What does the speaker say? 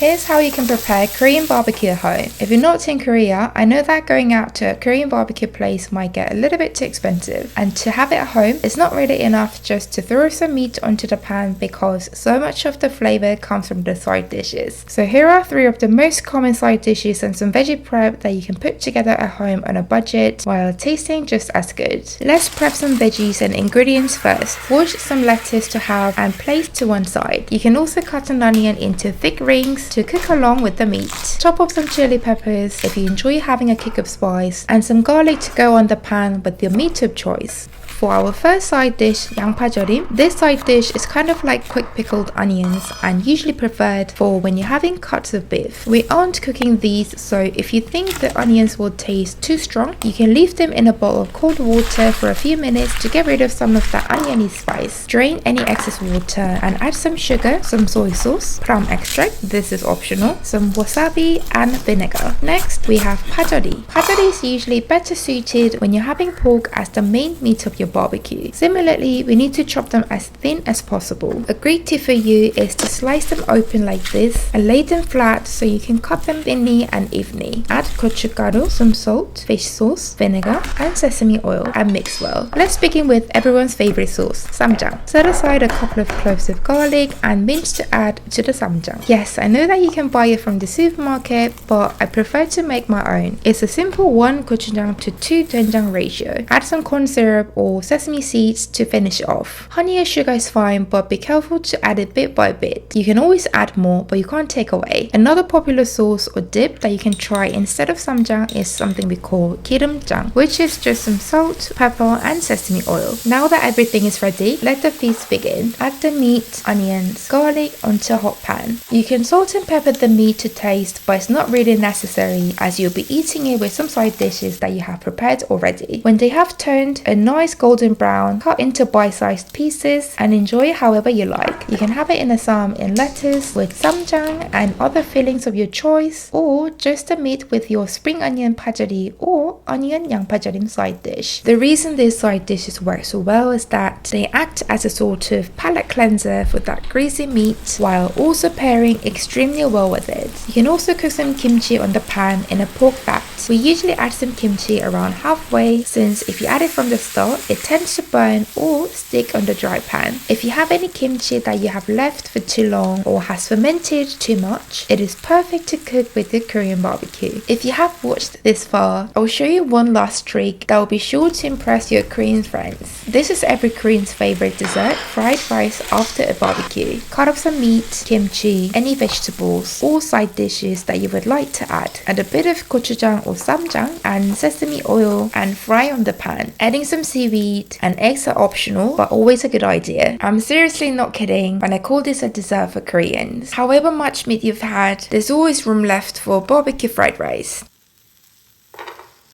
Here's how you can prepare Korean barbecue at home. If you're not in Korea, I know that going out to a Korean barbecue place might get a little bit too expensive, and to have it at home, it's not really enough just to throw some meat onto the pan because so much of the flavor comes from the side dishes. So here are 3 of the most common side dishes and some veggie prep that you can put together at home on a budget while tasting just as good. Let's prep some veggies and ingredients first. Wash some lettuce to halve and place to one side. You can also cut an onion into thick rings to cook along with the meat. Chop up some chili peppers if you enjoy having a kick of spice, and some garlic to go on the pan with your meat of choice. For our first side dish, 양파절임, this side dish is kind of like quick pickled onions and usually preferred for when you're having cuts of beef. We aren't cooking these, so if you think the onions will taste too strong, you can leave them in a bowl of cold water for a few minutes to get rid of some of the oniony spice. Drain any excess water and add some sugar, some soy sauce, plum extract, this is optional, some wasabi and vinegar. Next, we have 파절이. 파절이 is usually better suited when you're having pork as the main meat of your barbecue. Similarly, we need to chop them as thin as possible. A great tip for you is to slice them open like this and lay them flat so you can cut them thinly and evenly. Add gochugaru, some salt, fish sauce, vinegar and sesame oil and mix well. Let's begin with everyone's favorite sauce, Ssamjang. Set aside a couple of cloves of garlic and mince to add to the Ssamjang. Yes, I know that you can buy it from the supermarket, but I prefer to make my own. It's a simple 1 gochujang to 2 doenjang ratio. Add some corn syrup or sesame seeds to finish off. Honey or sugar is fine, but be careful to add it bit by bit. You can always add more, but you can't take away. Another popular sauce or dip that you can try instead of Ssamjang is something we call Gireumjang, which is just some salt, pepper and sesame oil. Now that everything is ready, let the feast begin. Add the meat, onions, garlic onto a hot pan. You can salt and pepper the meat to taste, but it's not really necessary as you'll be eating it with some side dishes that you have prepared already. When they have turned a nice golden brown, cut into bite-sized pieces and enjoy however you like. You can have it in a sam in lettuce with Ssamjang and other fillings of your choice, or just the meat with your spring onion 파절이 or onion 양파절임 side dish. The reason these side dishes work so well is that they act as a sort of palate cleanser for that greasy meat while also pairing extremely well with it. You can also cook some kimchi on the pan in a pork fat. We usually add some kimchi around halfway, since if you add it from the start, it tends to burn or stick on the dry pan. If you have any kimchi that you have left for too long or has fermented too much, it is perfect to cook with the Korean barbecue. If you have watched this far, I'll show you one last trick that will be sure to impress your Korean friends. This is every Korean's favorite dessert, fried rice after a barbecue. Cut up some meat, kimchi, any vegetables or side dishes that you would like to add a bit of gochujang or Ssamjang and sesame oil and fry on the pan. Adding some seaweed and eggs are optional, but always a good idea. I'm seriously not kidding when I call this a dessert for Koreans. However much meat you've had, there's always room left for barbecue fried rice.